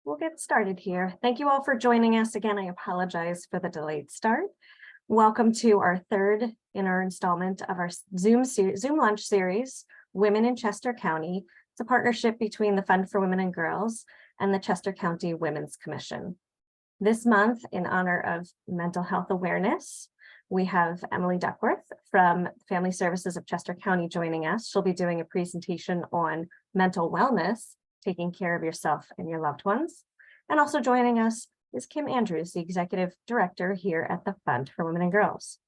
We'll get started here. Thank you all for joining us. Again, I apologize for the delayed start. Welcome to our third in our installment of our Zoom lunch series, Women in Chester County. It's a partnership between the Fund for Women and Girls and the Chester County Women's Commission. This month, in honor of Mental Health Awareness, we have Emilee Duckworth from Family Services of Chester County joining us. She'll be doing a presentation on mental wellness, taking care of yourself and your loved ones. And also joining us is Kim Andrews, the Executive Director here at the Fund for Women and Girls.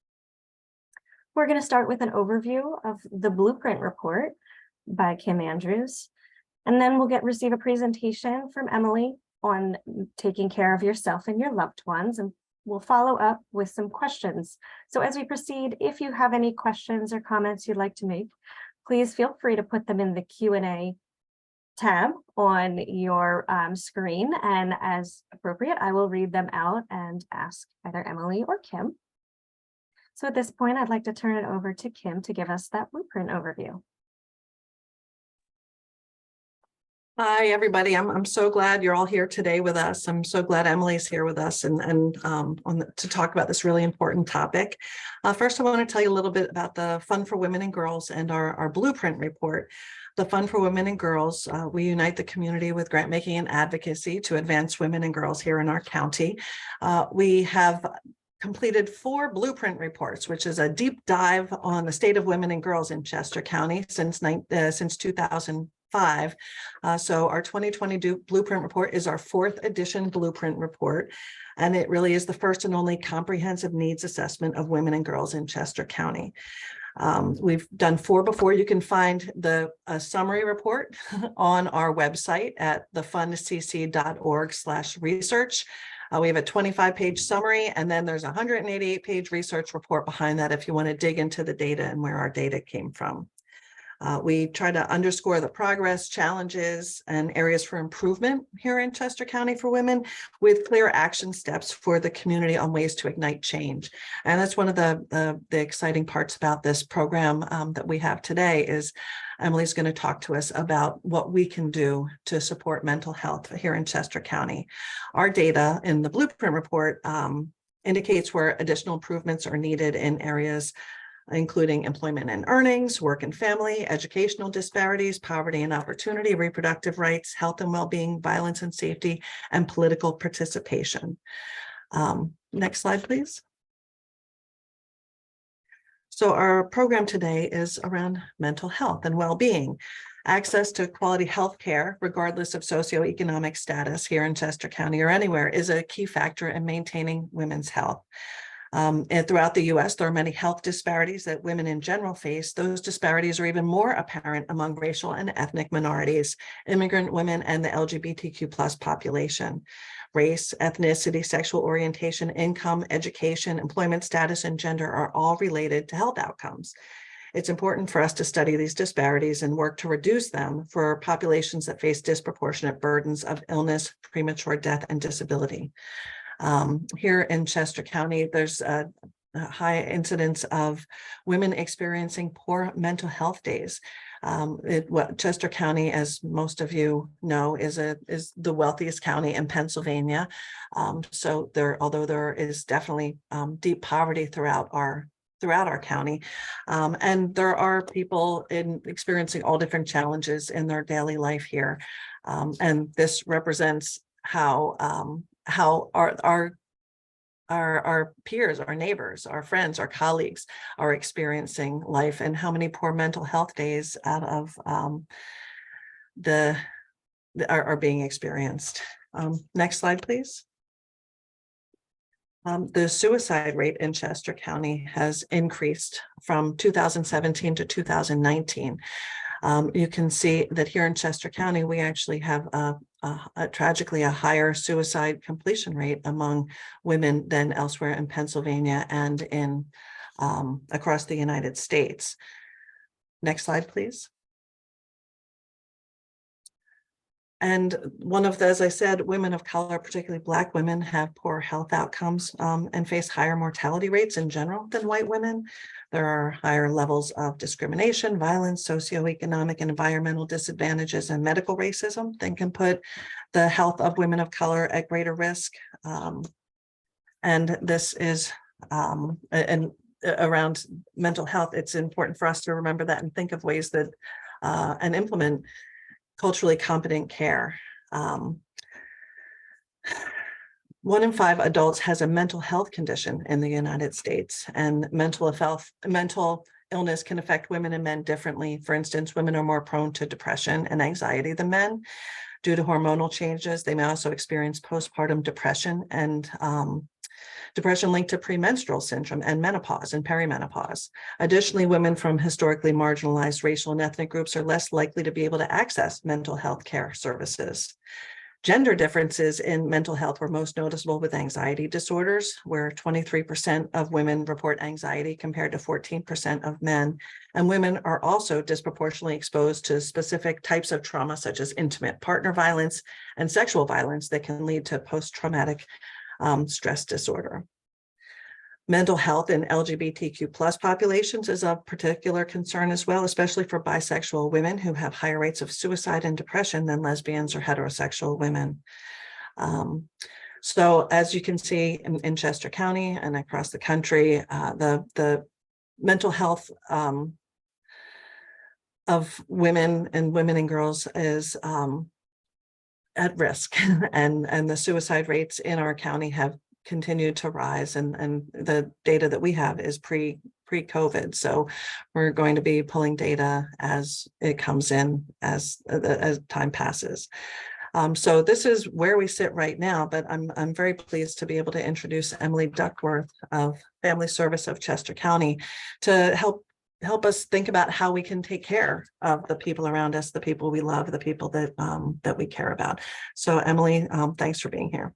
We're going to start with an overview of the Blueprint Report by Kim Andrews, and then we'll receive a presentation from Emilee on taking care of yourself and your loved ones, and we'll follow up with some questions. So as we proceed, if you have any questions or comments you'd like to make, please feel free to put them in the Q&A tab on your screen, and as appropriate, I will read them out and ask either Emilee or Kim. So at this point, I'd like to turn it over to Kim to give us that blueprint overview. Hi, everybody. I'm so glad you're all here today with us. I'm so glad Emilee's here with us to talk about this really important topic. First, I want to tell you a little bit about the Fund for Women and Girls and our Blueprint Report. The Fund for Women and Girls, we unite the community with grant making and advocacy to advance women and girls here in our county. We have completed 4 blueprint reports, which is a deep dive on the state of women and girls in Chester County since 2005. So our 2020 Blueprint Report is our 4th edition Blueprint Report, and it really is the first and only comprehensive needs assessment of women and girls in Chester County. We've done 4 before. You can find the summary report on our website at thefundcc.org/research. We have a 25-page summary, and then there's a 188-page research report behind that if you want to dig into the data and where our data came from. We try to underscore the progress, challenges, and areas for improvement here in Chester County for women, with clear action steps for the community on ways to ignite change. And that's one of the exciting parts about this program that we have today is Emilee's going to talk to us about what we can do to support mental health here in Chester County. Our data in the Blueprint Report indicates where additional improvements are needed in areas including employment and earnings, work and family, educational disparities, poverty and opportunity, reproductive rights, health and well-being, violence and safety, and political participation. Next slide, please. So our program today is around mental health and well-being. Access to quality health care, regardless of socioeconomic status here in Chester County or anywhere, is a key factor in maintaining women's health. And throughout the U.S., there are many health disparities that women in general face. Those disparities are even more apparent among racial and ethnic minorities, immigrant women, and the LGBTQ+ population. Race, ethnicity, sexual orientation, income, education, employment status, and gender are all related to health outcomes. It's important for us to study these disparities and work to reduce them for populations that face disproportionate burdens of illness, premature death, and disability. Here in Chester County, there's a high incidence of women experiencing poor mental health days. Chester County, as most of you know, is the wealthiest county in Pennsylvania. So although there is definitely deep poverty throughout our county, and there are people experiencing all different challenges in their daily life here, and this represents how our peers, our neighbors, our friends, our colleagues are experiencing life, and how many poor mental health days out of are being experienced. Next slide, please. The suicide rate in Chester County has increased from 2017 to 2019. You can see that here in Chester County, we actually have tragically a higher suicide completion rate among women than elsewhere in Pennsylvania and in across the United States. Next slide, please. And one of the, as I said, women of color, particularly Black women, have poor health outcomes and face higher mortality rates in general than white women. There are higher levels of discrimination, violence, socioeconomic and environmental disadvantages, and medical racism that can put the health of women of color at greater risk. And this is, around mental health, it's important for us to remember that and think of ways that and implement culturally competent care. 1 in 5 adults has a mental health condition in the United States, and mental illness can affect women and men differently. For instance, women are more prone to depression and anxiety than men due to hormonal changes. They may also experience postpartum depression and depression linked to premenstrual syndrome and menopause and perimenopause. Additionally, women from historically marginalized racial and ethnic groups are less likely to be able to access mental health care services. Gender differences in mental health were most noticeable with anxiety disorders, where 23% of women report anxiety compared to 14% of men. And women are also disproportionately exposed to specific types of trauma, such as intimate partner violence and sexual violence that can lead to post-traumatic stress disorder. Mental health in LGBTQ plus populations is of particular concern as well, especially for bisexual women who have higher rates of suicide and depression than lesbians or heterosexual women. So as you can see in Chester County and across the country, the mental health of women and girls is at risk, and the suicide rates in our county have continued to rise, and the data that we have is pre-COVID. So we're going to be pulling data as it comes in as time passes. So this is where we sit right now, but I'm very pleased to be able to introduce Emilee Duckworth of Family Service of Chester County to help us think about how we can take care of the people around us, the people we love, the people that we care about. So Emilee, thanks for being here.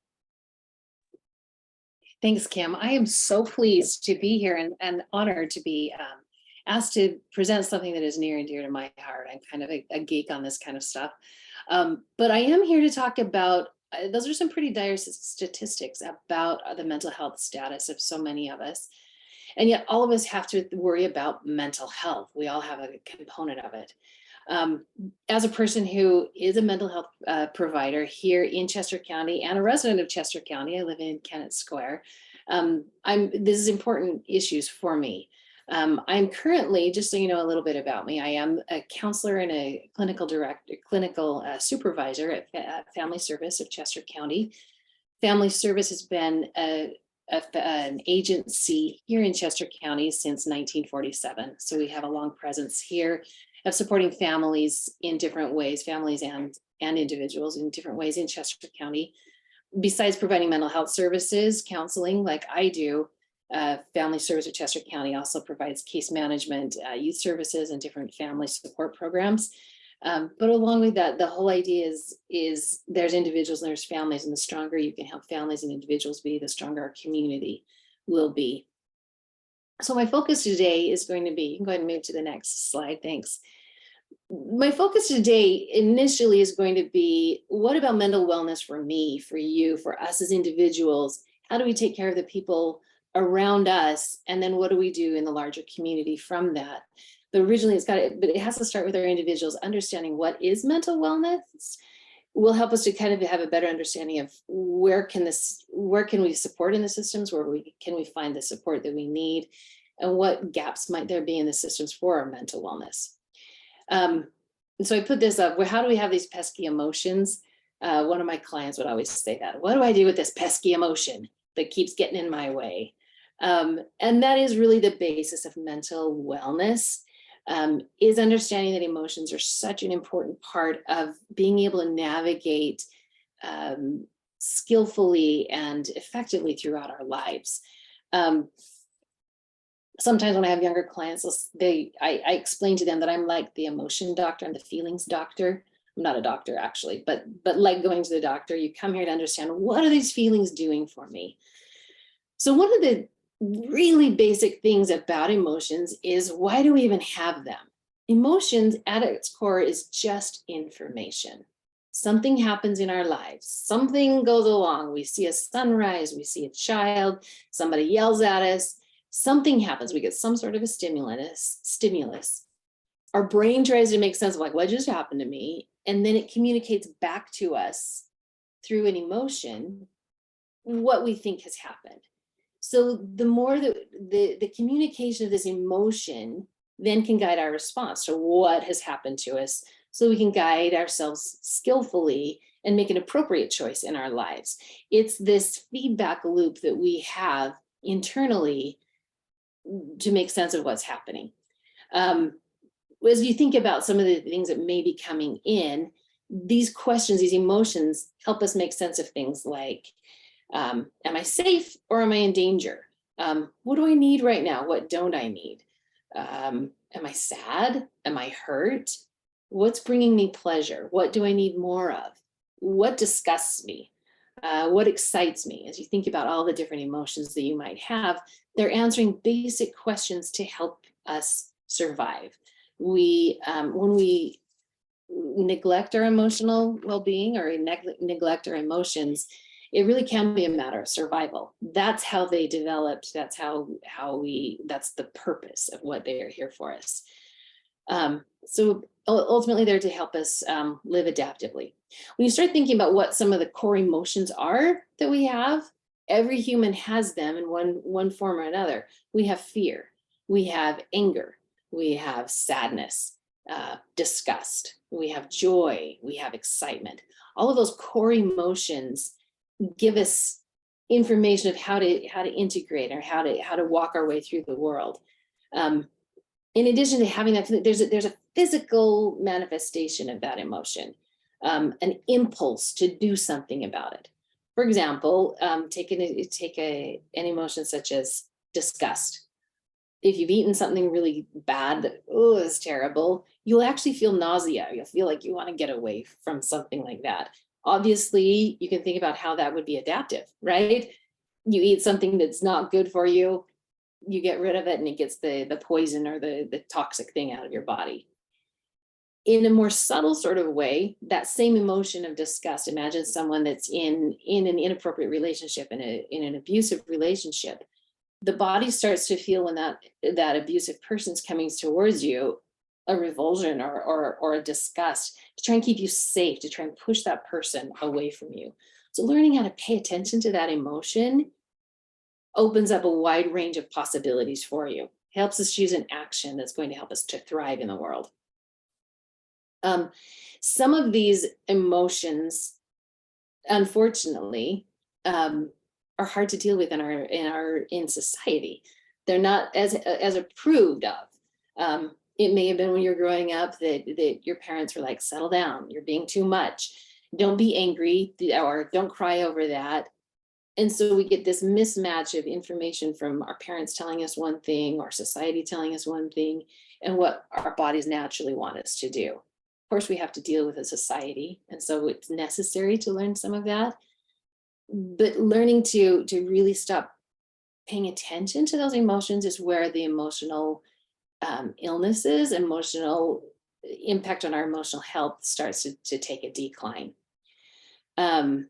Thanks, Kim. I am so pleased to be here and honored to be asked to present something that is near and dear to my heart. I'm kind of a geek on this kind of stuff. But I am here to talk about, those are some pretty dire statistics about the mental health status of so many of us. And yet all of us have to worry about mental health. We all have a component of it. As a person who is a mental health provider here in Chester County and a resident of Chester County, I live in Kennett Square. This is important issues for me. I'm currently, just so you know a little bit about me, I am a counselor and a clinical supervisor at Family Service of Chester County. Family Service has been an agency here in Chester County since 1947. So we have a long presence here of supporting families in different ways, families and individuals in different ways in Chester County. Besides providing mental health services, counseling like I do, Family Service of Chester County also provides case management, youth services, and different family support programs. But along with that, the whole idea is there's individuals and there's families, and the stronger you can help families and individuals be, the stronger our community will be. So my focus today is going to be, you can go ahead and move to the next slide, thanks. My focus today initially is going to be, what about mental wellness for me, for you, for us as individuals? How do we take care of the people around us? And then what do we do in the larger community from that? But originally but it has to start with our individuals understanding what is mental wellness will help us to kind of have a better understanding of where can we support in the systems, can we find the support that we need, and what gaps might there be in the systems for our mental wellness. And so I put this up, how do we have these pesky emotions? One of my clients would always say that, what do I do with this pesky emotion that keeps getting in my way? And that is really the basis of mental wellness. Is understanding that emotions are such an important part of being able to navigate skillfully and effectively throughout our lives. Sometimes when I have younger clients, I explain to them that I'm like the emotion doctor, I'm the feelings doctor. I'm not a doctor actually, but like going to the doctor, you come here to understand, what are these feelings doing for me? So one of the really basic things about emotions is, why do we even have them? Emotions at its core is just information. something happens in our lives, something goes along, we see a sunrise, we see a child, somebody yells at us, something happens, we get some sort of a stimulus. Our brain tries to make sense of like, what just happened to me? And then it communicates back to us through an emotion what we think has happened. So the more that the communication of this emotion then can guide our response to what has happened to us, so we can guide ourselves skillfully and make an appropriate choice in our lives. It's this feedback loop that we have internally to make sense of what's happening. As you think about some of the things that may be coming in, these questions, these emotions help us make sense of things like, am I safe or am I in danger? What do I need right now? What don't I need? Am I sad? Am I hurt? What's bringing me pleasure? What do I need more of? What disgusts me? What excites me? As you think about all the different emotions that you might have, they're answering basic questions to help us survive. When we neglect our emotional well-being or neglect our emotions, it really can be a matter of survival. That's how they developed. That's that's the purpose of what they are here for us. So ultimately they're to help us live adaptively. When you start thinking about what some of the core emotions are that we have, every human has them in one form or another. We have fear, we have anger, we have sadness, disgust, we have joy, we have excitement. All of those core emotions give us information of how to integrate or how to walk our way through the world. In addition to having that, there's a physical manifestation of that emotion, an impulse to do something about it. For example, take an emotion such as disgust. If you've eaten something really bad that is terrible, you'll actually feel nausea. You'll feel like you want to get away from something like that. Obviously, you can think about how that would be adaptive, right? You eat something that's not good for you, you get rid of it and it gets the poison or the toxic thing out of your body. In a more subtle sort of way, that same emotion of disgust, imagine someone that's in an inappropriate relationship, in an abusive relationship. The body starts to feel when that abusive person's coming towards you, a revulsion or a disgust, to try and keep you safe, to try and push that person away from you. So learning how to pay attention to that emotion opens up a wide range of possibilities for you. Helps us choose an action that's going to help us to thrive in the world. Some of these emotions, unfortunately, are hard to deal with in society. They're not as approved of. It may have been when you're growing up that your parents were like, settle down, you're being too much. Don't be angry, or don't cry over that. And so we get this mismatch of information from our parents telling us one thing, or society telling us one thing, and what our bodies naturally want us to do. Of course, we have to deal with a society, and so it's necessary to learn some of that. But learning to really stop paying attention to those emotions is where the emotional illnesses, emotional impact on our emotional health starts to take a decline. And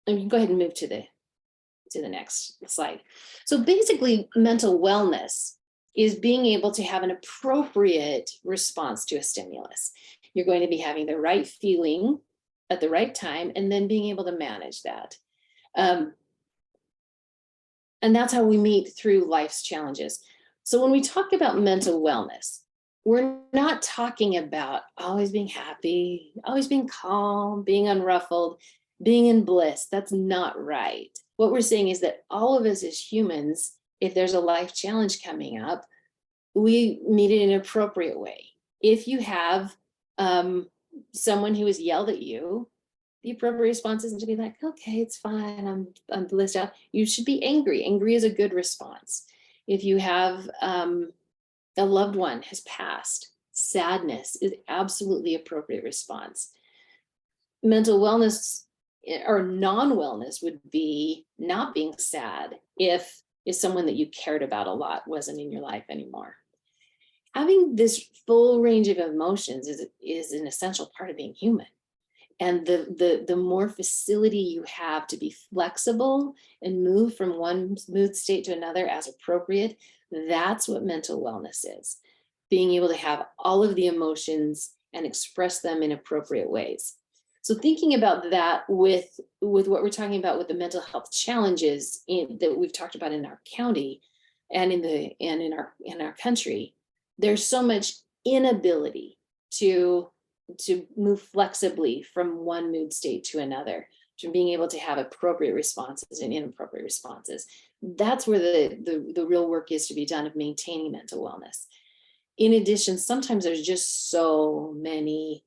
you can go ahead and move to the next slide. So basically, mental wellness is being able to have an appropriate response to a stimulus. You're going to be having the right feeling at the right time, and then being able to manage that. And that's how we meet through life's challenges. So when we talk about mental wellness, we're not talking about always being happy, always being calm, being unruffled, being in bliss. That's not right. What we're saying is that all of us as humans, if there's a life challenge coming up, we meet it in an appropriate way. If you have someone who has yelled at you, the appropriate response isn't to be like, okay, it's fine, I'm blissed out. You should be angry. Angry is a good response. If you have a loved one has passed, sadness is absolutely appropriate response. Mental wellness or non-wellness would be not being sad if someone that you cared about a lot wasn't in your life anymore. Having this full range of emotions is an essential part of being human. And the more facility you have to be flexible and move from one mood state to another as appropriate, that's what mental wellness is. Being able to have all of the emotions and express them in appropriate ways. So thinking about that with what we're talking about with the mental health challenges that we've talked about in our county and in our country, there's so much inability to move flexibly from one mood state to another, to being able to have appropriate responses and inappropriate responses. That's where the real work is to be done of maintaining mental wellness. In addition, sometimes there's just so many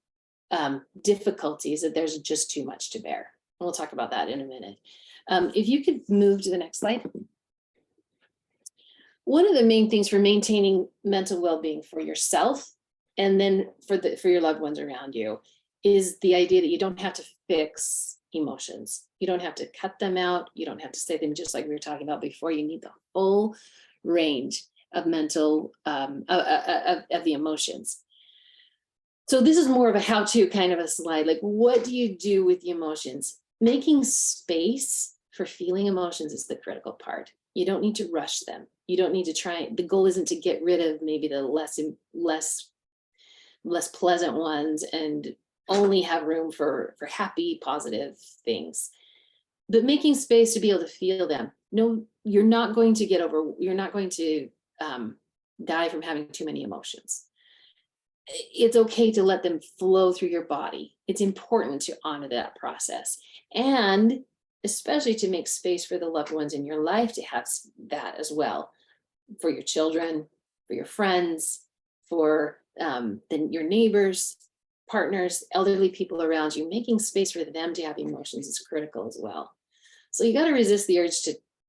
difficulties that there's just too much to bear. We'll talk about that in a minute. If you could move to the next slide. One of the main things for maintaining mental well-being for yourself and then for your loved ones around you is the idea that you don't have to fix emotions. You don't have to cut them out. You don't have to say them, just like we were talking about before. You need the full range of mental of the emotions. So this is more of a how-to kind of a slide. Like, what do you do with the emotions? Making space for feeling emotions is the critical part. You don't need to rush them. You don't need to try. The goal isn't to get rid of maybe the less pleasant ones and only have room for happy, positive things. But making space to be able to feel them. No, you're not going to die from having too many emotions. It's okay to let them flow through your body. It's important to honor that process. And especially to make space for the loved ones in your life to have that as well, for your children, for your friends, for your neighbors, partners, elderly people around you. Making space for them to have emotions is critical as well. So you got to resist the urge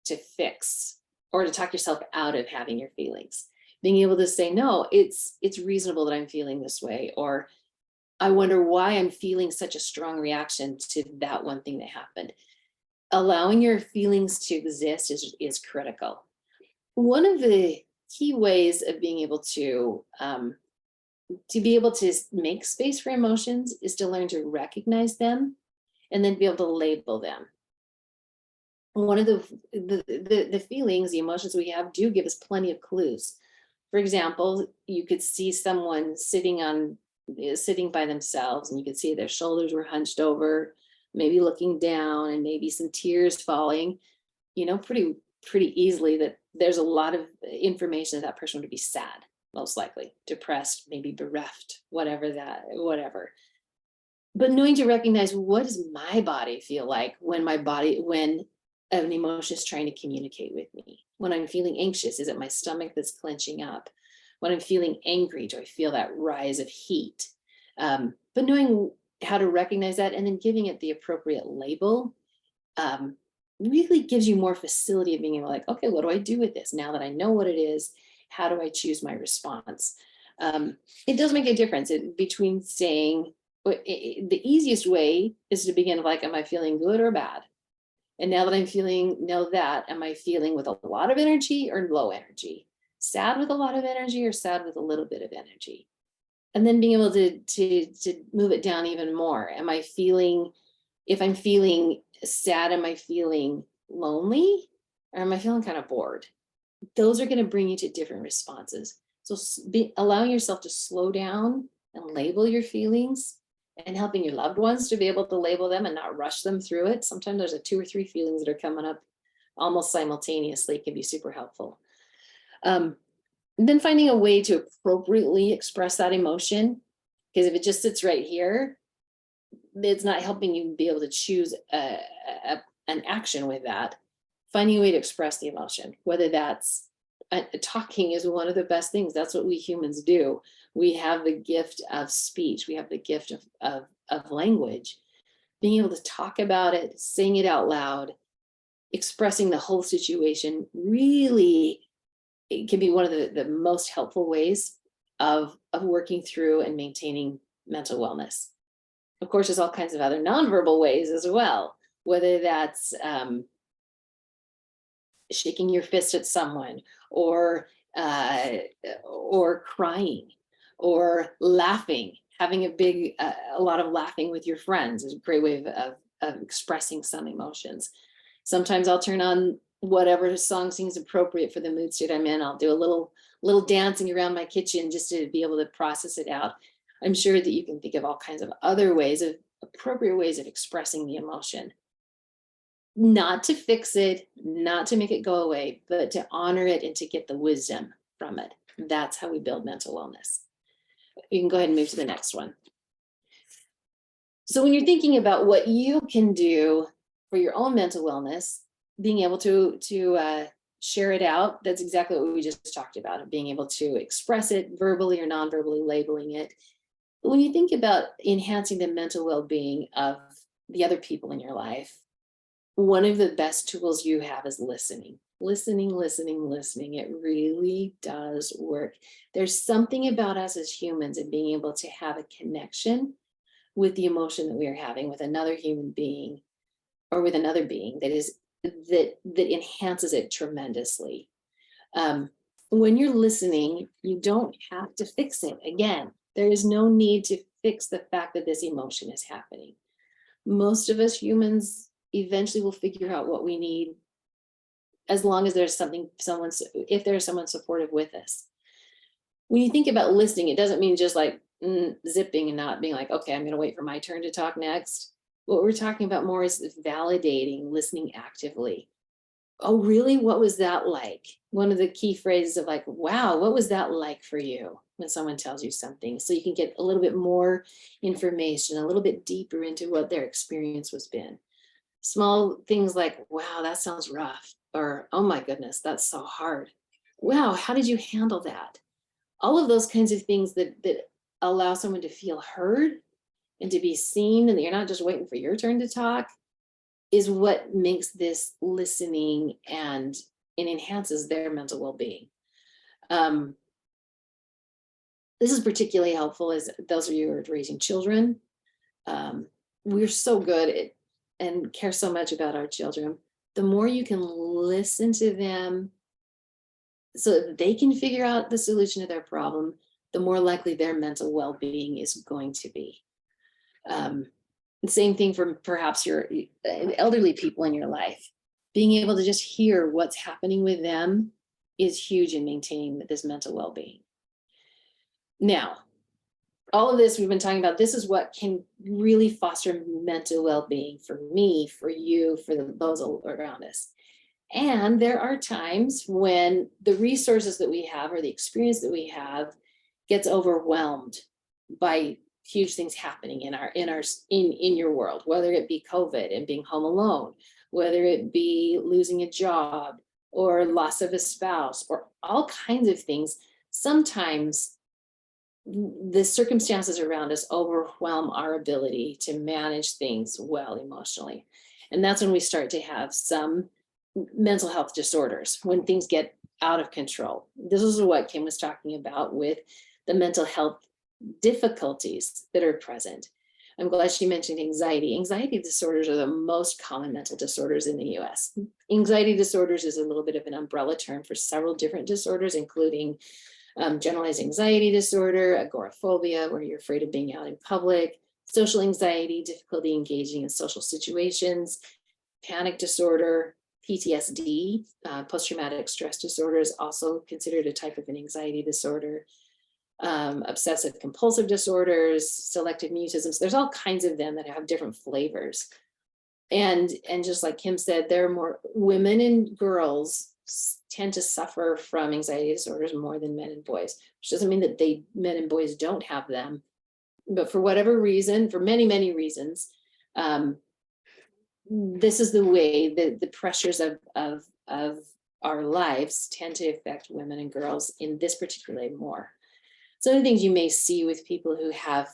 to fix or to talk yourself out of having your feelings. Being able to say, no, it's reasonable that I'm feeling this way, or I wonder why I'm feeling such a strong reaction to that one thing that happened. Allowing your feelings to exist is critical. One of the key ways of being able to be able to make space for emotions is to learn to recognize them and then be able to label them. One of the feelings, the emotions we have do give us plenty of clues. For example, you could see someone sitting by themselves, and you could see their shoulders were hunched over, maybe looking down, and maybe some tears falling, pretty easily that there's a lot of information that person would be sad, most likely, depressed, maybe bereft, whatever. But knowing to recognize, what does my body feel like when an emotion is trying to communicate with me? When I'm feeling anxious, is it my stomach that's clenching up? When I'm feeling angry, do I feel that rise of heat? But knowing how to recognize that and then giving it the appropriate label really gives you more facility of being able to, like, okay, what do I do with this? Now that I know what it is, how do I choose my response? It does make a difference between saying, the easiest way is to begin like, am I feeling good or bad? And now that am I feeling with a lot of energy or low energy? Sad with a lot of energy or sad with a little bit of energy? And then being able to move it down even more. If I'm feeling sad, am I feeling lonely? Or am I feeling kind of bored? Those are going to bring you to different responses. So allowing yourself to slow down and label your feelings, and helping your loved ones to be able to label them and not rush them through it. Sometimes there's 2 or 3 feelings that are coming up almost simultaneously, can be super helpful. Then finding a way to appropriately express that emotion, because if it just sits right here, it's not helping you be able to choose an action with that. Finding a way to express the emotion, whether that's talking is one of the best things. That's what we humans do. We have the gift of speech. We have the gift of language. Being able to talk about it, saying it out loud, expressing the whole situation, really, it can be one of the most helpful ways of working through and maintaining mental wellness. Of course, there's all kinds of other nonverbal ways as well, whether that's shaking your fist at someone, or crying, or laughing, having a lot of laughing with your friends is a great way of expressing some emotions. Sometimes I'll turn on whatever song seems appropriate for the mood state I'm in. I'll do a little dancing around my kitchen just to be able to process it out. I'm sure that you can think of all kinds of other ways, of appropriate ways of expressing the emotion. Not to fix it, not to make it go away, but to honor it and to get the wisdom from it. That's how we build mental wellness. You can go ahead and move to the next one. So when you're thinking about what you can do for your own mental wellness, being able to share it out, that's exactly what we just talked about, and being able to express it verbally or non-verbally, labeling it. But when you think about enhancing the mental well-being of the other people in your life, one of the best tools you have is listening. Listening. It really does work. There's something about us as humans and being able to have a connection with the emotion that we are having with another human being or with another being that enhances it tremendously. When you're listening, you don't have to fix it. Again, there is no need to fix the fact that this emotion is happening. Most of us humans eventually will figure out what we need, as long as there's if there's someone supportive with us. When you think about listening, it doesn't mean just like zipping and not being like, okay, I'm going to wait for my turn to talk next. What we're talking about more is validating, listening actively. Oh, really? What was that like? One of the key phrases of like, wow, what was that like for you when someone tells you something? So you can get a little bit more information, a little bit deeper into what their experience was been. Small things like, wow, that sounds rough. Or, oh my goodness, that's so hard. Wow, how did you handle that? All of those kinds of things that allow someone to feel heard and to be seen, and that you're not just waiting for your turn to talk, is what makes this listening and it enhances their mental well-being. This is particularly helpful as those of you who are raising children. We're so good at and care so much about our children. The more you can listen to them so that they can figure out the solution to their problem, the more likely their mental well-being is going to be. The same thing for perhaps your elderly people in your life. Being able to just hear what's happening with them is huge in maintaining this mental well-being. Now, all of this we've been talking about, this is what can really foster mental well-being for me, for you, for those around us. And there are times when the resources that we have or the experience that we have gets overwhelmed by huge things happening in your world, whether it be COVID and being home alone, whether it be losing a job or loss of a spouse or all kinds of things. Sometimes the circumstances around us overwhelm our ability to manage things well emotionally. And that's when we start to have some mental health disorders, when things get out of control. This is what Kim was talking about with the mental health difficulties that are present. I'm glad she mentioned anxiety. Anxiety disorders are the most common mental disorders in the US. Anxiety disorders is a little bit of an umbrella term for several different disorders, including generalized anxiety disorder, agoraphobia, where you're afraid of being out in public, social anxiety, difficulty engaging in social situations, panic disorder, PTSD, post-traumatic stress disorder is also considered a type of an anxiety disorder, obsessive compulsive disorders, selective mutism. There's all kinds of them that have different flavors. And just like Kim said, there are more women and girls tend to suffer from anxiety disorders more than men and boys, which doesn't mean that men and boys don't have them, but for whatever reason, for many, many reasons, this is the way that the pressures of our lives tend to affect women and girls in this particular way more. Some of the things you may see with people who have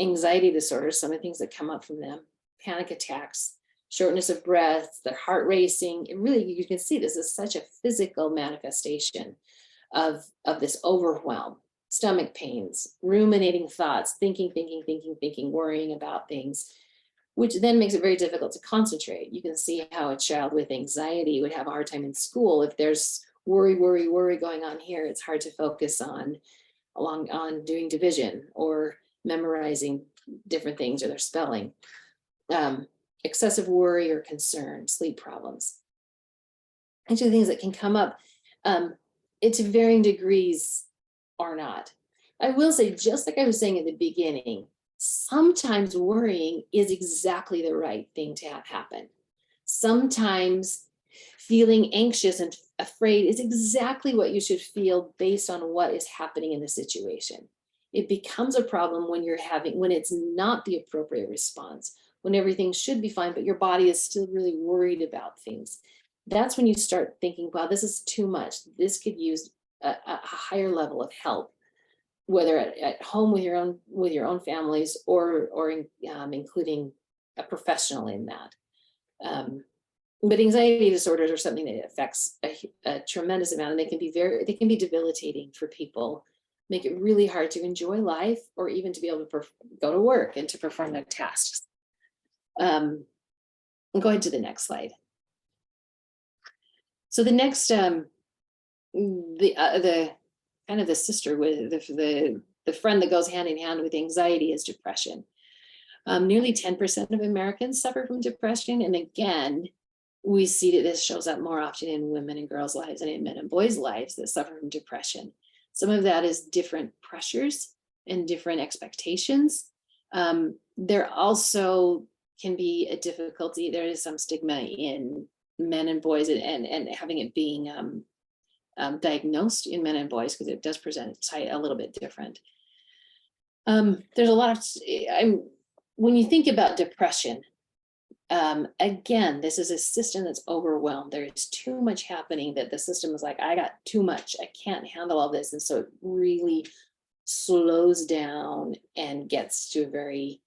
anxiety disorders, some of the things that come up from them, panic attacks, shortness of breath, their heart racing. It really, you can see this is such a physical manifestation of this overwhelm, stomach pains, ruminating thoughts, thinking, worrying about things, which then makes it very difficult to concentrate. You can see how a child with anxiety would have a hard time in school. If there's worry going on here, it's hard to focus on doing division or memorizing different things or their spelling. Excessive worry or concern, sleep problems. These are things that can come up to varying degrees or not. I will say, just like I was saying at the beginning, sometimes worrying is exactly the right thing to have happen. Sometimes feeling anxious and afraid is exactly what you should feel based on what is happening in the situation. It becomes a problem when it's not the appropriate response, when everything should be fine, but your body is still really worried about things. That's when you start thinking, wow, this is too much. This could use a higher level of help, whether at home with your own families or including a professional in that. But anxiety disorders are something that affects a tremendous amount, and they can be debilitating for people, make it really hard to enjoy life or even to be able to go to work and to perform their tasks. Go ahead to the next slide. So the next, the kind of the sister with the friend that goes hand in hand with anxiety is depression. Nearly 10% of Americans suffer from depression, and again, we see that this shows up more often in women and girls' lives and in men and boys' lives that suffer from depression. Some of that is different pressures and different expectations. There also can be a difficulty. There is some stigma in men and boys and having it being diagnosed in men and boys, because it does present a little bit different. There's a lot of, when you think about depression, again, this is a system that's overwhelmed. There is too much happening that the system is like, I got too much. I can't handle all this. And so it really slows down and gets to a very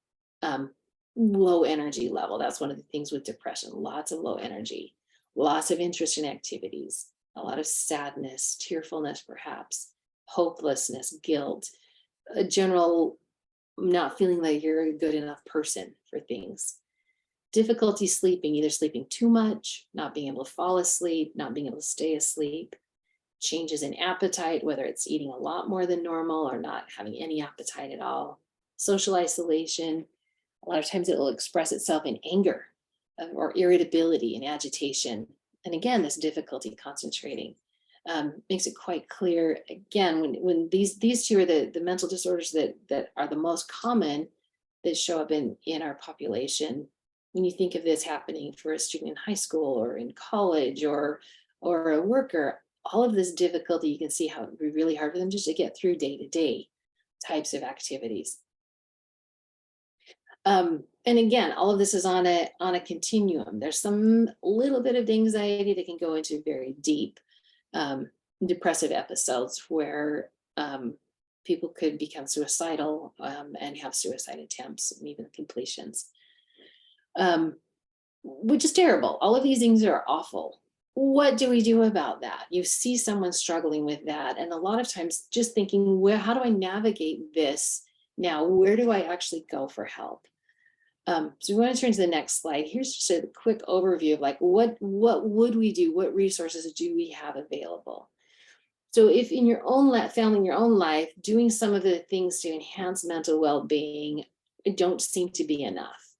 low energy level. That's one of the things with depression, lots of low energy, lots of interest in activities, a lot of sadness, tearfulness, perhaps, hopelessness, guilt, a general not feeling like you're a good enough person for things. Difficulty sleeping, either sleeping too much, not being able to fall asleep, not being able to stay asleep, changes in appetite, whether it's eating a lot more than normal or not having any appetite at all, social isolation. A lot of times it will express itself in anger or irritability and agitation. And again, this difficulty concentrating makes it quite clear. Again, when these two are the mental disorders that are the most common that show up in our population. When you think of this happening for a student in high school or in college or a worker, all of this difficulty, you can see how it would be really hard for them just to get through day-to-day types of activities. And again, all of this is on a continuum. There's some little bit of anxiety that can go into very deep depressive episodes where people could become suicidal and have suicide attempts and even completions, which is terrible. All of these things are awful. What do we do about that? You see someone struggling with that, and a lot of times just thinking, well, how do I navigate this now? Where do I actually go for help? So we want to turn to the next slide. Here's just a quick overview of like, what would we do? What resources do we have available? So if in your own family, in your own life, doing some of the things to enhance mental well-being don't seem to be enough,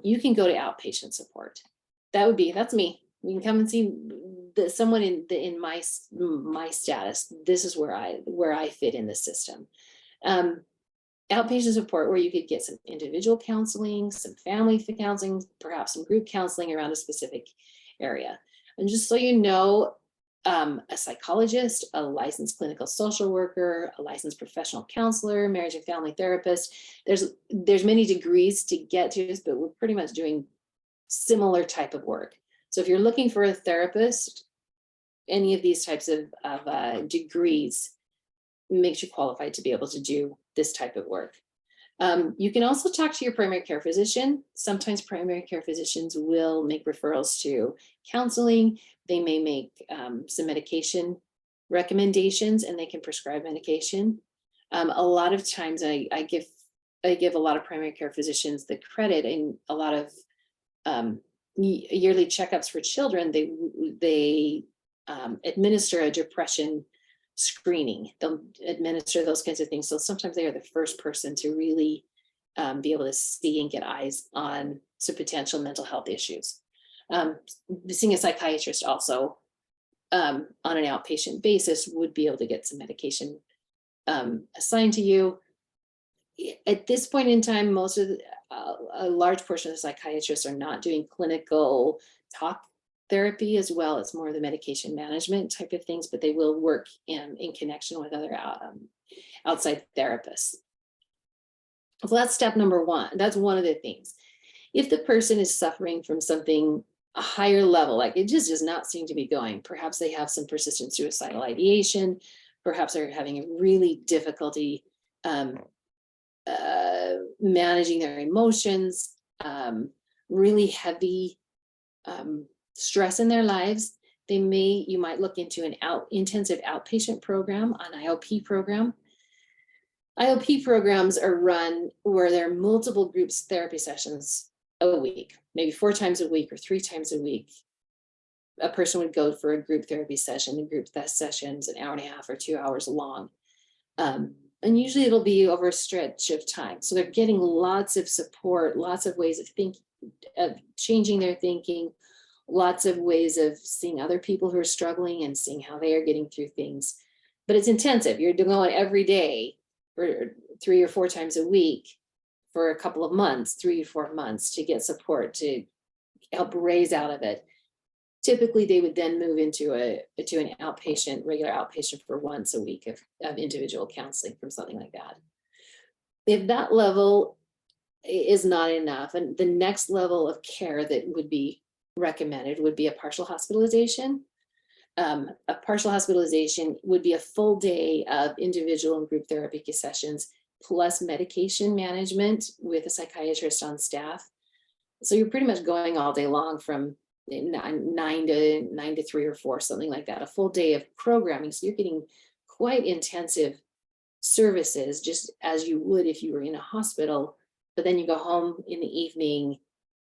you can go to outpatient support. That's me. You can come and see someone in my status. This is where I fit in the system. Outpatient support, where you could get some individual counseling, some family counseling, perhaps some group counseling around a specific area. And just so you know, a psychologist, a licensed clinical social worker, a licensed professional counselor, marriage and family therapist, there's many degrees to get to this, but we're pretty much doing similar type of work. So if you're looking for a therapist, any of these types of degrees makes you qualified to be able to do this type of work. You can also talk to your primary care physician. Sometimes primary care physicians will make referrals to counseling. They may make some medication recommendations, and they can prescribe medication. A lot of times I give a lot of primary care physicians the credit in a lot of yearly checkups for children. They administer a depression screening. They'll administer those kinds of things. So sometimes they are the first person to really be able to see and get eyes on some potential mental health issues. Seeing a psychiatrist also on an outpatient basis would be able to get some medication assigned to you. At this point in time, most of a large portion of the psychiatrists are not doing clinical talk therapy as well. It's more of the medication management type of things, but they will work in connection with other outside therapists. So that's step number one. That's one of the things. If the person is suffering from something a higher level, like it just does not seem to be going, perhaps they have some persistent suicidal ideation, perhaps they're having a really difficulty managing their emotions, really heavy stress in their lives, you might look into an intensive outpatient program, an IOP program. IOP programs are run where there are multiple groups therapy sessions a week, maybe 4 times a week or 3 times a week. A person would go for a group therapy session. The group session's an hour and a half or 2 hours long. And usually it'll be over a stretch of time. So they're getting lots of support, lots of ways of thinking, of changing their thinking, lots of ways of seeing other people who are struggling and seeing how they are getting through things. But it's intensive. You're going every day for 3 or 4 times a week for a couple of months, 3 or 4 months, to get support, to help raise out of it. Typically, they would then move into an outpatient, regular outpatient for once a week of individual counseling from something like that. If that level is not enough, and the next level of care that would be recommended would be a partial hospitalization. A partial hospitalization would be a full day of individual and group therapy sessions, plus medication management with a psychiatrist on staff. So you're pretty much going all day long from 9 to 3 or 4, something like that, a full day of programming. So you're getting quite intensive services, just as you would if you were in a hospital, but then you go home in the evening.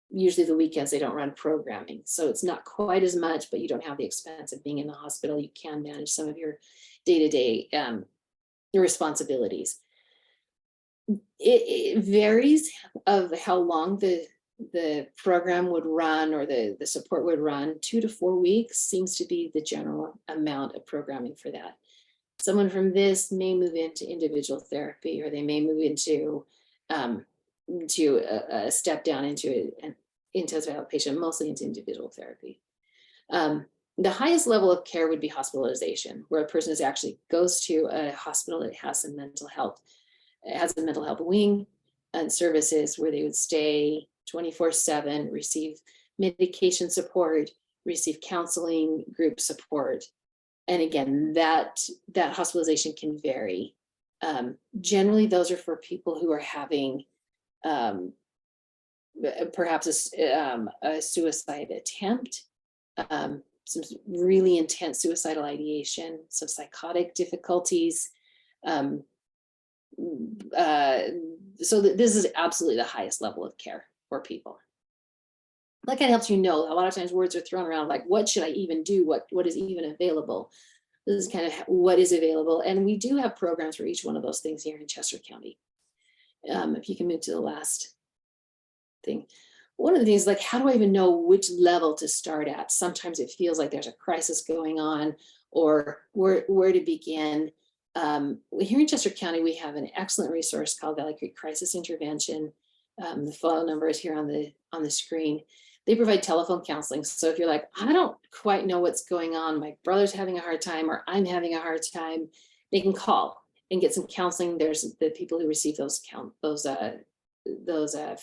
Usually the weekends, they don't run programming. So it's not quite as much, but you don't have the expense of being in the hospital. You can manage some of your day-to-day responsibilities. It varies of how long the program would run or the support would run. 2 to 4 weeks seems to be the general amount of programming for that. Someone from this may move into individual therapy, or they may move into a step down into an intensive outpatient, mostly into individual therapy. The highest level of care would be hospitalization, where a person actually goes to a hospital that has some mental health. It has a mental health wing and services where they would stay 24/7, receive medication support, receive counseling, group support. And again, that hospitalization can vary. Generally, those are for people who are having perhaps a suicide attempt, some really intense suicidal ideation, some psychotic difficulties. So this is absolutely the highest level of care for people. That kind of helps you know. A lot of times words are thrown around like, what should I even do? What is even available? This is kind of what is available. And we do have programs for each one of those things here in Chester County. If you can move to the last thing. One of the things, like, how do I even know which level to start at? Sometimes it feels like there's a crisis going on, or where to begin. Here in Chester County, we have an excellent resource called Valley Creek Crisis Intervention. The phone number is here on the screen. They provide telephone counseling. So if you're like, I don't quite know what's going on, my brother's having a hard time, or I'm having a hard time, they can call and get some counseling. There's the people who receive those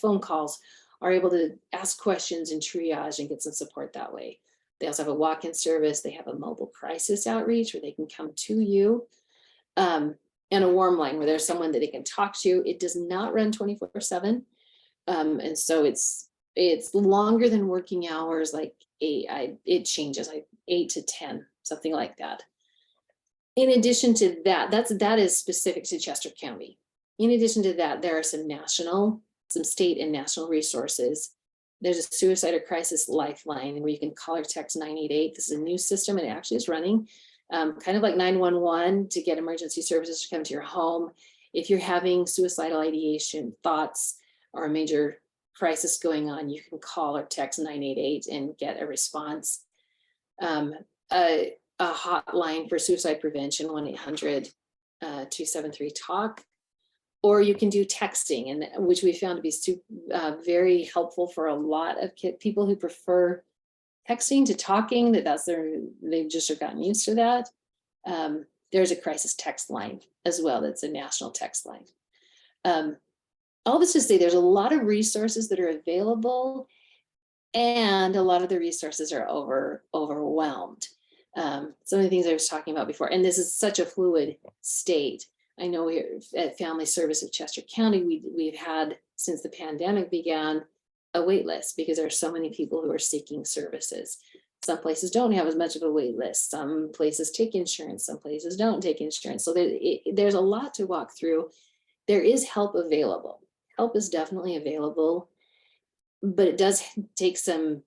phone calls are able to ask questions and triage and get some support that way. They also have a walk-in service. They have a mobile crisis outreach where they can come to you, and a warm line where there's someone that they can talk to. It does not run 24/7. And so it's longer than working hours, like it changes like 8 to 10, something like that. In addition to that, that is specific to Chester County. In addition to that, there are some state and national resources. There's a suicide or crisis lifeline where you can call or text 988. This is a new system, and it actually is running. kind of like 911 to get emergency services to come to your home. If you're having suicidal ideation, thoughts, or a major crisis going on, you can call or text 988 and get a response. A hotline for suicide prevention, 1-800-273-TALK. Or you can do texting, and which we found to be very helpful for a lot of people who prefer texting to talking. They've just gotten used to that. There's a crisis text line as well. That's a national text line. All this to say, there's a lot of resources that are available, and a lot of the resources are overwhelmed. Some of the things I was talking about before, and this is such a fluid state. I know we're at Family Service of Chester County, we've had, since the pandemic began, a wait list because there are so many people who are seeking services. Some places don't have as much of a wait list. Some places take insurance, some places don't take insurance. So there's a lot to walk through. There is help available. Help is definitely available, but it does take some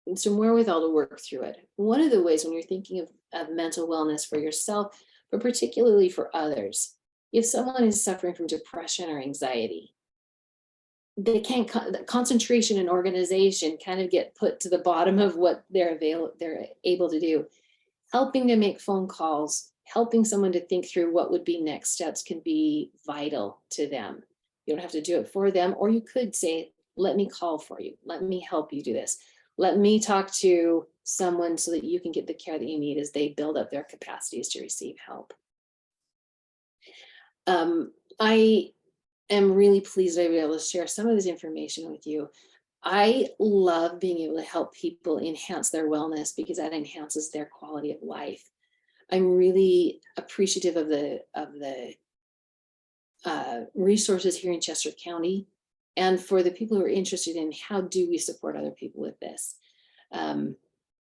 wherewithal to work through it. One of the ways, when you're thinking of mental wellness for yourself, but particularly for others, if someone is suffering from depression or anxiety, they can't, concentration and organization kind of get put to the bottom of what they're able to do. Helping to make phone calls, helping someone to think through what would be next steps can be vital to them. You don't have to do it for them, or you could say, let me call for you. Let me help you do this. Let me talk to someone so that you can get the care that you need as they build up their capacities to receive help. I am really pleased to be able to share some of this information with you. I love being able to help people enhance their wellness because that enhances their quality of life. I'm really appreciative of the resources here in Chester County, and for the people who are interested in how do we support other people with this. I'm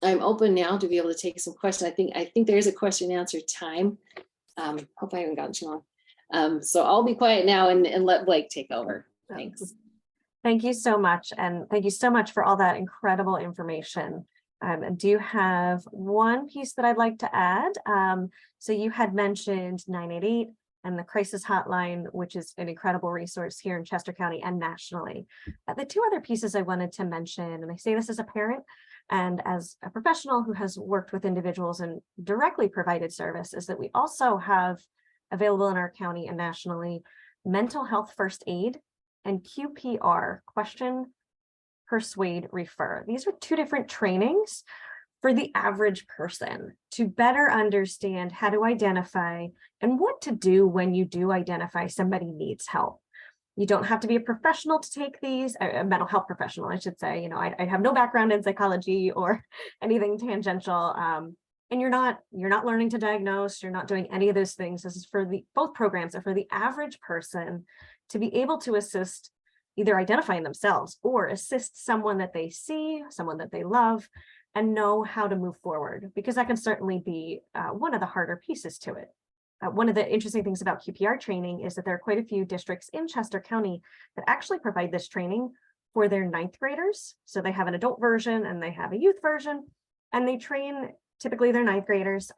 open now to be able to take some questions. I think there is a question and answer time. Hope I haven't gotten too long. So I'll be quiet now and let Blake take over. Thanks. Thank you so much. And thank you so much for all that incredible information. I do have one piece that I'd like to add. So you had mentioned 988 and the crisis hotline, which is an incredible resource here in Chester County and nationally. The two other pieces I wanted to mention, and I say this as a parent and as a professional who has worked with individuals and directly provided service, is that we also have available in our county and nationally mental health first aid and QPR, question, persuade, refer. These are two different trainings for the average person to better understand how to identify and what to do when you do identify somebody needs help. You don't have to be a professional to take these, a mental health professional, I should say. You know, I have no background in psychology or anything tangential. And you're not learning to diagnose, you're not doing any of those things. This is for both programs are for the average person to be able to assist, either identifying themselves or assist someone that they see, someone that they love, and know how to move forward, because that can certainly be one of the harder pieces to it. One of the interesting things about QPR training is that there are quite a few districts in Chester County that actually provide this training for their 9th graders. So they have an adult version and they have a youth version, and they train typically they're 9th graders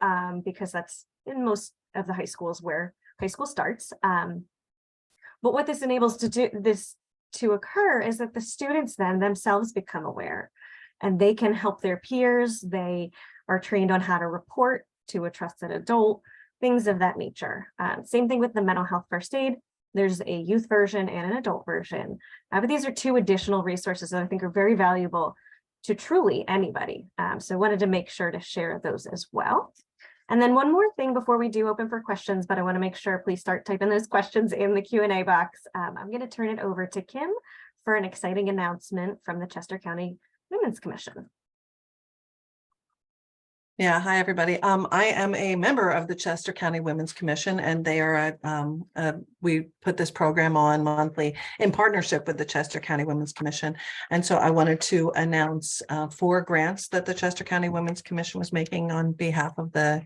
because that's in most of the high schools where high school starts. But what this enables to occur is that the students then themselves become aware and they can help their peers. They are trained on how to report to a trusted adult, things of that nature. Same thing with the mental health first aid. There's a youth version and an adult version. But these are two additional resources that I think are very valuable to truly anybody. So I wanted to make sure to share those as well. And then one more thing before we do open for questions, but I want to make sure, please start typing those questions in the Q&A box. I'm going to turn it over to Kim for an exciting announcement from the Chester County Women's Commission. Yeah, hi, everybody. I am a member of the Chester County Women's Commission, and they are we put this program on monthly in partnership with the Chester County Women's Commission. And so I wanted to announce 4 grants that the Chester County Women's Commission was making on behalf of the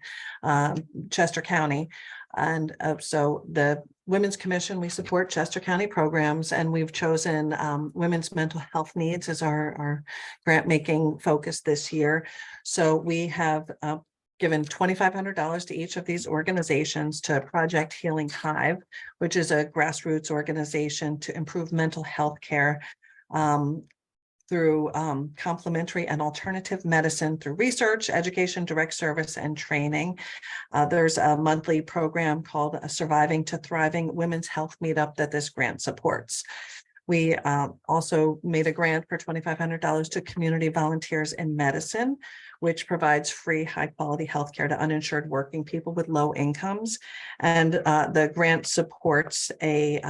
Chester County. And so the Women's Commission, we support Chester County programs, and we've chosen women's mental health needs as our grant making focus this year. So we have given $2,500 to each of these organizations to Project Healing Hive, which is a grassroots organization to improve mental health care through complementary and alternative medicine through research, education, direct service, and training. There's a monthly program called Surviving to Thriving Women's Health Meetup that this grant supports. We also made a grant for $2,500 to Community Volunteers in Medicine, which provides free, high-quality healthcare to uninsured working people with low incomes. And the grant supports a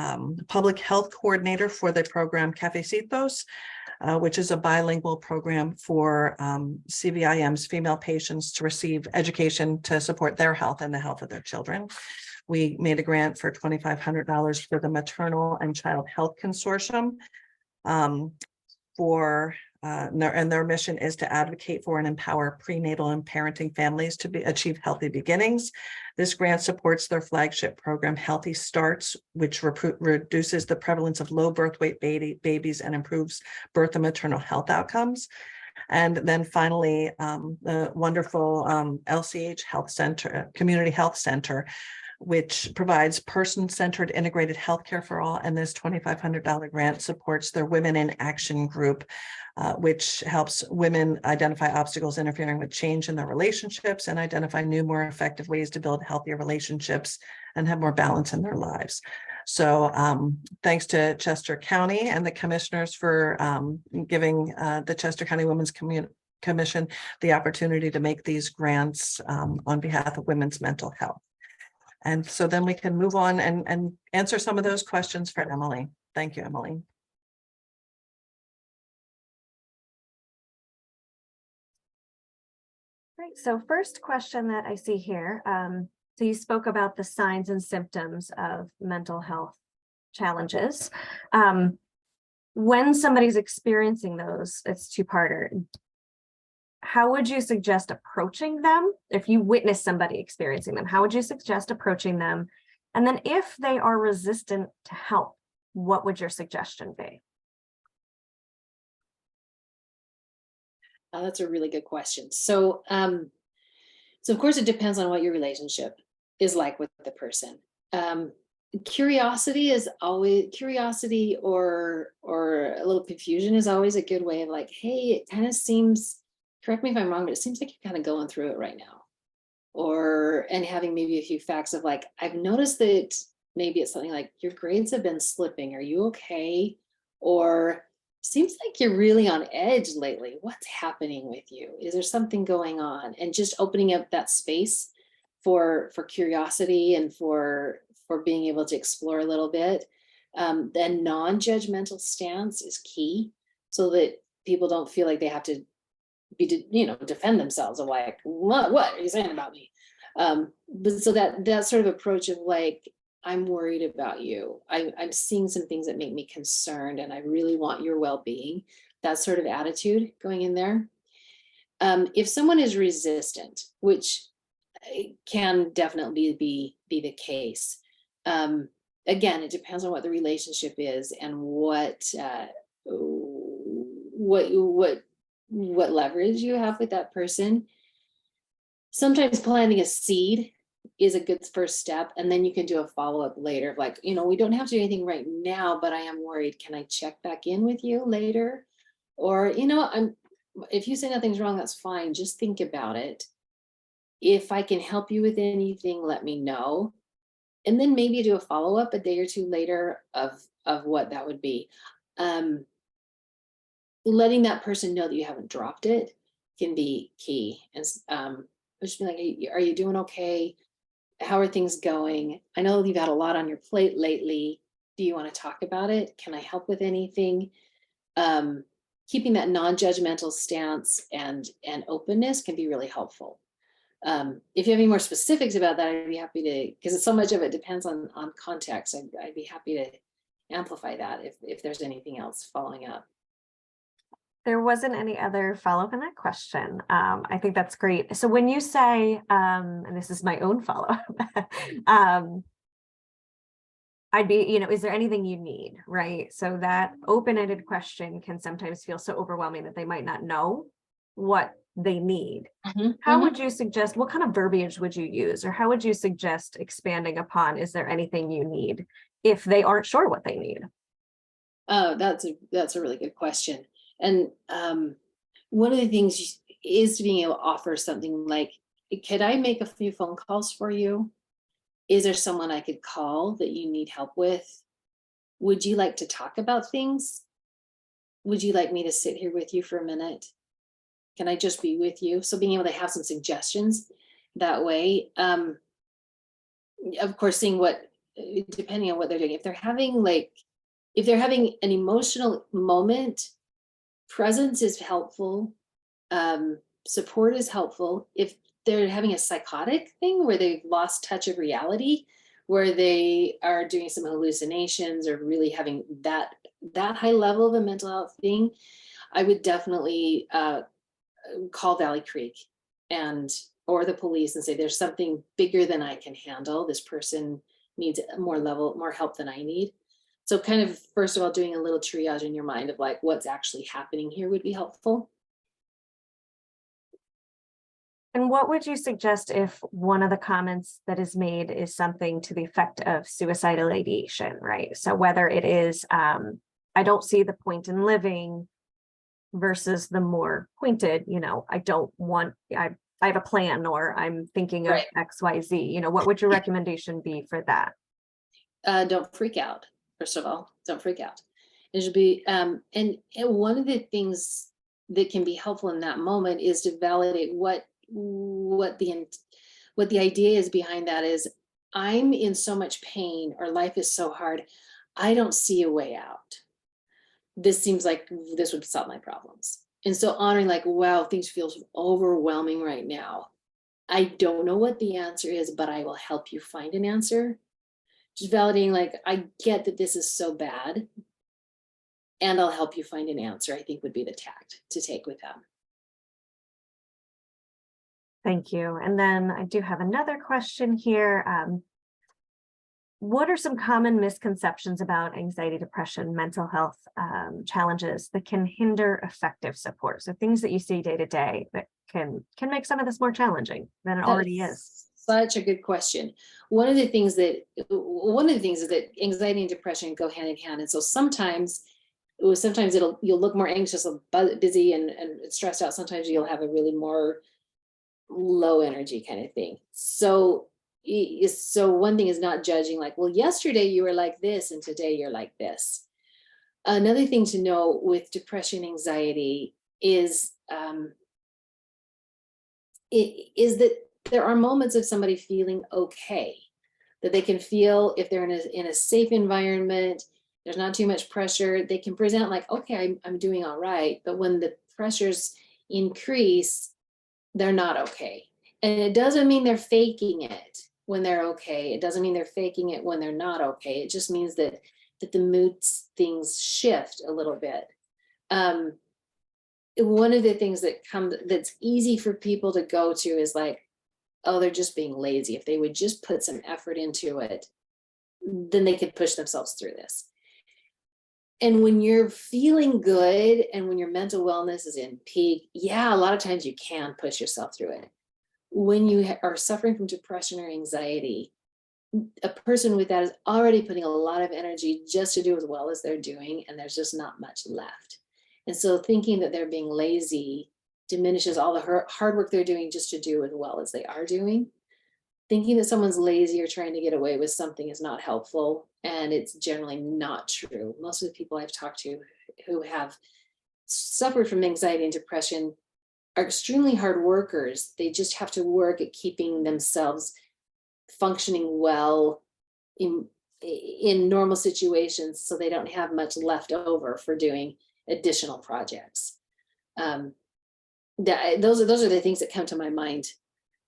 public health coordinator for the program Cafecitos, which is a bilingual program for CVIM's female patients to receive education to support their health and the health of their children. We made a grant for $2,500 for the Maternal and Child Health Consortium and their mission is to advocate for and empower prenatal and parenting families to achieve healthy beginnings. This grant supports their flagship program, Healthy Starts, which reduces the prevalence of low birth weight babies and improves birth and maternal health outcomes. And then finally, the wonderful LCH Health Center, Community Health Center, which provides person-centered integrated healthcare for all. And this $2,500 grant supports their Women in Action group, which helps women identify obstacles interfering with change in their relationships and identify new, more effective ways to build healthier relationships and have more balance in their lives. So thanks to Chester County and the commissioners for giving the Chester County Women's Commission the opportunity to make these grants on behalf of women's mental health. And so then we can move on and answer some of those questions for Emilee. Thank you, Emilee. Great. So first question that I see here. So you spoke about the signs and symptoms of mental health challenges. When somebody's experiencing those, it's two-parter. How would you suggest approaching them? If you witness somebody experiencing them, how would you suggest approaching them? And then if they are resistant to help, what would your suggestion be? That's a really good question. So of course it depends on what your relationship is like with the person. Curiosity or a little confusion is always a good way of like, hey, it kind of seems, correct me if I'm wrong, but it seems like you're kind of going through it right now. And having maybe a few facts of like, I've noticed that maybe it's something like your grades have been slipping. Are you okay? Or seems like you're really on edge lately. What's happening with you? Is there something going on? And just opening up that space for curiosity and for being able to explore a little bit. Then non-judgmental stance is key so that people don't feel like they have to defend themselves of like, what are you saying about me? But so that sort of approach of like, I'm worried about you. I'm seeing some things that make me concerned and I really want your well-being. That sort of attitude going in there. If someone is resistant, which can definitely be the case. Again, it depends on what the relationship is and what leverage you have with that person. Sometimes planting a seed is a good first step, and then you can do a follow-up later of like, we don't have to do anything right now, but I am worried. Can I check back in with you later? Or, if you say nothing's wrong, that's fine. Just think about it. If I can help you with anything, let me know. And then maybe do a follow-up a day or two later of what that would be. Letting that person know that you haven't dropped it can be key. And just be like, hey, are you doing okay? How are things going? I know you've had a lot on your plate lately. Do you want to talk about it? Can I help with anything? Keeping that non-judgmental stance and openness can be really helpful. If you have any more specifics about that, I'd be happy to, because so much of it depends on context. I'd be happy to amplify that if there's anything else following up. There wasn't any other follow-up on that question. I think that's great. So when you say, and this is my own follow-up, I'd be, is there anything you need, right? So that open-ended question can sometimes feel so overwhelming that they might not know what they need. Mhm, How mhm. would you suggest, what kind of verbiage would you use, or how would you suggest expanding upon, is there anything you need if they aren't sure what they need? Oh, that's a really good question. And one of the things is being able to offer something like, could I make a few phone calls for you? Is there someone I could call that you need help with? Would you like to talk about things? Would you like me to sit here with you for a minute? Can I just be with you? So being able to have some suggestions that way. Of course, seeing what, depending on what they're doing, if they're having an emotional moment, presence is helpful. Support is helpful. If they're having a psychotic thing where they've lost touch of reality, where they are doing some hallucinations or really having that high level of a mental health thing, I would definitely call Valley Creek and or the police and say there's something bigger than I can handle. This person needs more help than I need. So kind of first of all, doing a little triage in your mind of like what's actually happening here would be helpful. And what would you suggest if one of the comments that is made is something to the effect of suicidal ideation, right? So whether it is, I don't see the point in living, versus the more pointed, I don't want, I have a plan, or I'm thinking of Right. XYZ, what would your recommendation be for that? Don't freak out. First of all, don't freak out. It should be, and one of the things that can be helpful in that moment is to validate what the idea is behind that is. I'm in so much pain, or life is so hard. I don't see a way out. This seems like this would solve my problems. And so honoring like, wow, things feel overwhelming right now. I don't know what the answer is, but I will help you find an answer. Just validating, like, I get that this is so bad, and I'll help you find an answer, I think would be the tact to take with them. Thank you. And then I do have another question here. What are some common misconceptions about anxiety, depression, mental health challenges that can hinder effective support? So things that you see day to day that can make some of this more challenging than it already is. That's such a good question. One of the things is that anxiety and depression go hand in hand. And so sometimes you'll look more anxious, busy and stressed out. Sometimes you'll have a really more low energy kind of thing. So one thing is not judging like, well, yesterday you were like this and today you're like this. Another thing to know with depression, anxiety is that there are moments of somebody feeling okay, that they can feel if they're in a safe environment, there's not too much pressure, they can present like, okay, I'm doing all right. But when the pressures increase, they're not okay. And it doesn't mean they're faking it when they're okay. It doesn't mean they're faking it when they're not okay. It just means that the moods things shift a little bit. One of the things that's easy for people to go to is like, oh, they're just being lazy. If they would just put some effort into it, then they could push themselves through this. And when you're feeling good and when your mental wellness is in peak, yeah, a lot of times you can push yourself through it. When you are suffering from depression or anxiety, a person with that is already putting a lot of energy just to do as well as they're doing, and there's just not much left. And so thinking that they're being lazy diminishes all the hard work they're doing just to do as well as they are doing. Thinking that someone's lazy or trying to get away with something is not helpful, and it's generally not true. Most of the people I've talked to who have suffered from anxiety and depression are extremely hard workers. They just have to work at keeping themselves functioning well in normal situations, so they don't have much left over for doing additional projects. Those are the things that come to my mind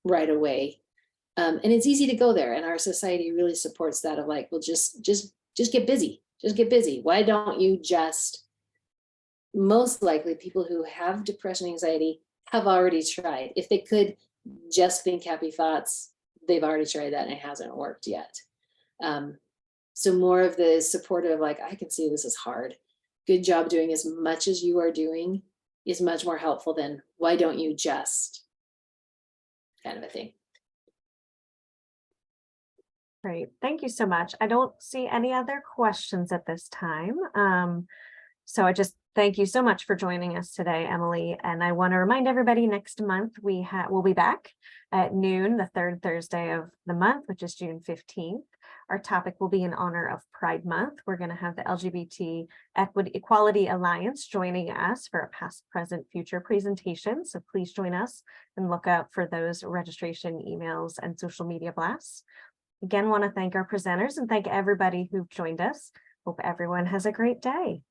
right away. And it's easy to go there, and our society really supports that of like, well, just get busy, just get busy. Why don't you just, most likely people who have depression, anxiety have already tried. If they could just think happy thoughts, they've already tried that and it hasn't worked yet. So more of the supportive, like, I can see this is hard. Good job doing as much as you are doing. is much more helpful than why don't you just kind of a thing. Great, thank you so much. I don't see any other questions at this time. So I just thank you so much for joining us today, Emilee. And I want to remind everybody next month we'll be back at noon, the third Thursday of the month, which is June 15th. Our topic will be in honor of Pride Month. We're going to have the LGBT Equality Alliance joining us for a past, present, future presentation. So please join us and look out for those registration emails and social media blasts. Again, want to thank our presenters and thank everybody who've joined us. Hope everyone has a great day.